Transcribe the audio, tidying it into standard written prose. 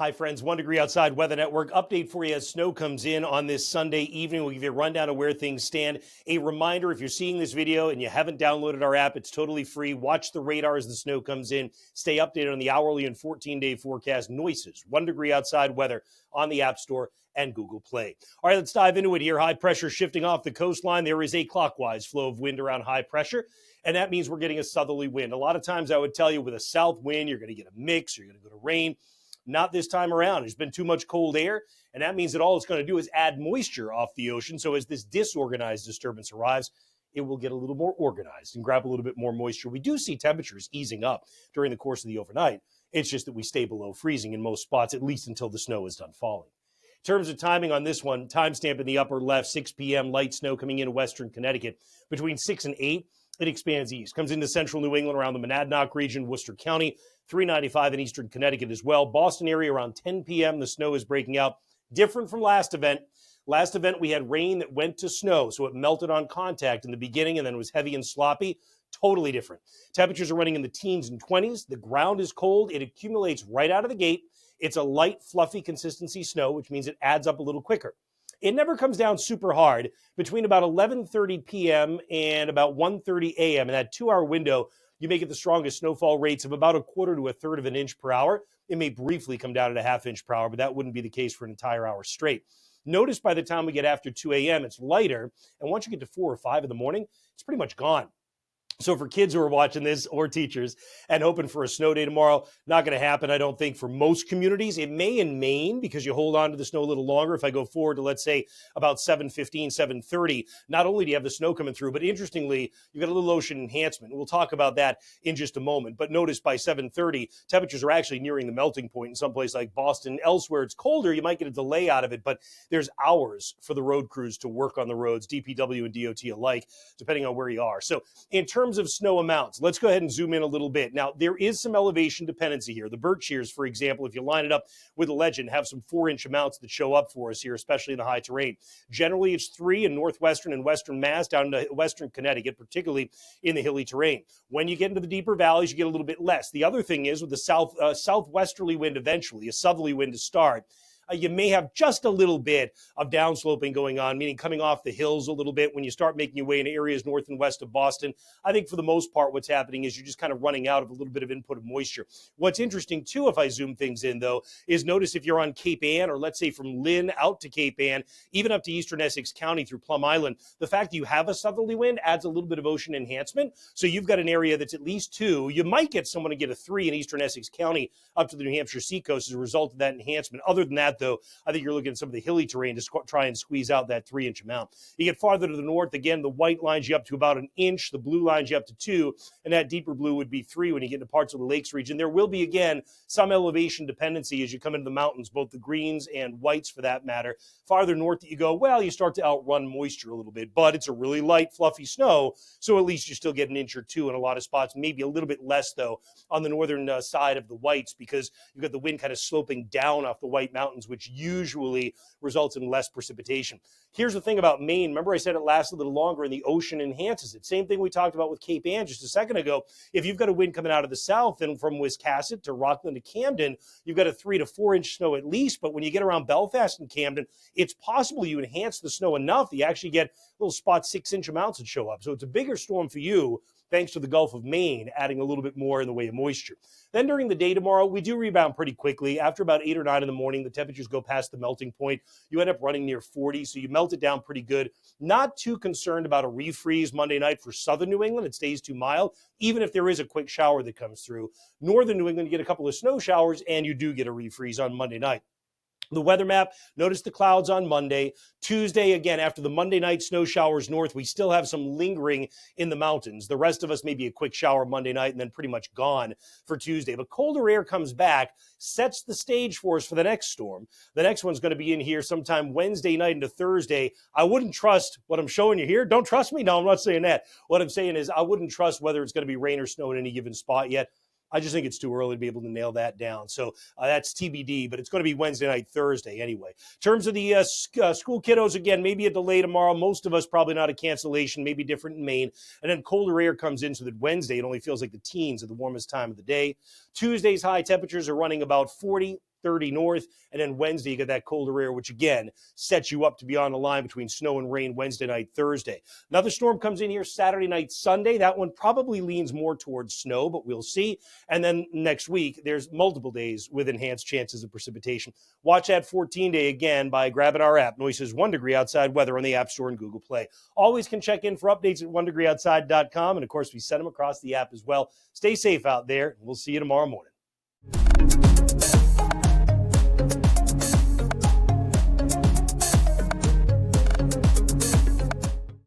Hi, friends. 1 degree outside Weather Network update for you as snow comes in on this Sunday evening. We'll give you a rundown of where things stand. A reminder, if you're seeing this video and you haven't downloaded our app, it's totally free. Watch the radar as the snow comes in. Stay updated on the hourly and 14-day forecast. Noyes, 1 degree outside weather on the App Store and Google Play. All right, let's dive into it here. High pressure shifting off the coastline. There is a clockwise flow of wind around high pressure, and that means we're getting a southerly wind. A lot of times I would tell you with a south wind, you're going to get a mix, you're going to go to rain. Not this time around. There's been too much cold air, and that means that all it's going to do is add moisture off the ocean. So as this disorganized disturbance arrives, it will get a little more organized and grab a little bit more moisture. We do see temperatures easing up during the course of the overnight. It's just that we stay below freezing in most spots, at least until the snow is done falling. In terms of timing on this one, timestamp in the upper left, 6 p.m., light snow coming in western Connecticut. Between 6 and 8, it expands east, comes into central New England around the Monadnock region, Worcester County, 395 in eastern Connecticut as well. Boston area around 10 p.m., the snow is breaking out. Different from last event. Last event, we had rain that went to snow, so it melted on contact in the beginning and then was heavy and sloppy. Totally different. Temperatures are running in the teens and 20s. The ground is cold. It accumulates right out of the gate. It's a light, fluffy consistency snow, which means it adds up a little quicker. It never comes down super hard. Between about 11:30 p.m. and about 1:30 a.m., in that 2-hour window, you may get the strongest snowfall rates of about 1/4 to 1/3 of an inch per hour. It may briefly come down at 1/2 inch per hour, but that wouldn't be the case for an entire hour straight. Notice by the time we get after 2 a.m., it's lighter, and once you get to 4 or 5 in the morning, it's pretty much gone. So for kids who are watching this or teachers and hoping for a snow day tomorrow, not going to happen, I don't think, for most communities. It may in Maine because you hold on to the snow a little longer. If I go forward to, let's say, about 7:15, 7:30, not only do you have the snow coming through, but interestingly, you've got a little ocean enhancement. We'll talk about that in just a moment. But notice by 7:30, temperatures are actually nearing the melting point in some place like Boston. Elsewhere, it's colder. You might get a delay out of it, but there's hours for the road crews to work on the roads, DPW and DOT alike, depending on where you are. So in terms of snow amounts, let's go ahead and zoom in a little bit. Now, there is some elevation dependency here. The Berkshires, for example, if you line it up with a legend, have some 4-inch amounts that show up for us here, especially in the high terrain. Generally, it's 3 in northwestern and western Mass down to western Connecticut, particularly in the hilly terrain. When you get into the deeper valleys, you get a little bit less. The other thing is with the southwesterly wind eventually, a southerly wind to start, you may have just a little bit of downsloping going on, meaning coming off the hills a little bit when you start making your way into areas north and west of Boston. I think for the most part, what's happening is you're just kind of running out of a little bit of input of moisture. What's interesting, too, if I zoom things in, though, is notice if you're on Cape Ann, or let's say from Lynn out to Cape Ann, even up to eastern Essex County through Plum Island, the fact that you have a southerly wind adds a little bit of ocean enhancement. So you've got an area that's at least 2. You might get someone to get a 3 in eastern Essex County up to the New Hampshire seacoast as a result of that enhancement. Other than that, though, I think you're looking at some of the hilly terrain to try and squeeze out that 3-inch amount. You get farther to the north, again, the white lines you up to about 1 inch, the blue lines you up to 2, and that deeper blue would be 3 when you get into parts of the lakes region. There will be, again, some elevation dependency as you come into the mountains, both the greens and whites for that matter. Farther north that you go, well, you start to outrun moisture a little bit, but it's a really light, fluffy snow, so at least you still get 1 inch or 2 in a lot of spots, maybe a little bit less, though, on the northern side of the whites because you've got the wind kind of sloping down off the White Mountains, which usually results in less precipitation. Here's the thing about Maine. Remember I said it lasts a little longer and the ocean enhances it. Same thing we talked about with Cape Ann just a second ago. If you've got a wind coming out of the south and from Wiscasset to Rockland to Camden, you've got a 3 to 4 inch snow at least. But when you get around Belfast and Camden, it's possible you enhance the snow enough that you actually get little spot 6-inch amounts that show up. So it's a bigger storm for you thanks to the Gulf of Maine adding a little bit more in the way of moisture. Then during the day tomorrow, we do rebound pretty quickly. After about 8 or 9 in the morning, the temperatures go past the melting point. You end up running near 40, so you melt it down pretty good. Not too concerned about a refreeze Monday night for southern New England. It stays too mild, even if there is a quick shower that comes through. Northern New England, you get a couple of snow showers, and you do get a refreeze on Monday night. The weather map, notice the clouds on Monday. Tuesday, again, after the Monday night snow showers north, we still have some lingering in the mountains. The rest of us maybe a quick shower Monday night and then pretty much gone for Tuesday. But colder air comes back, sets the stage for us for the next storm. The next one's going to be in here sometime Wednesday night into Thursday. I wouldn't trust what I'm showing you here. Don't trust me? No, I'm not saying that. What I'm saying is I wouldn't trust whether it's going to be rain or snow in any given spot yet. I just think it's too early to be able to nail that down. So that's TBD, but it's going to be Wednesday night, Thursday anyway. In terms of the school kiddos, again, maybe a delay tomorrow. Most of us probably not a cancellation, maybe different in Maine. And then colder air comes in so that Wednesday, it only feels like the teens are the warmest time of the day. Tuesday's high temperatures are running about 40. 30 north. And then Wednesday, you get that colder air, which again sets you up to be on the line between snow and rain Wednesday night, Thursday. Another storm comes in here Saturday night, Sunday. That one probably leans more towards snow, but we'll see. And then next week, there's multiple days with enhanced chances of precipitation. Watch that 14-day again by grabbing our app. Noyes' 1 degree outside weather on the App Store and Google Play. Always can check in for updates at 1degreeoutside.com. And of course, we send them across the app as well. Stay safe out there. We'll see you tomorrow morning.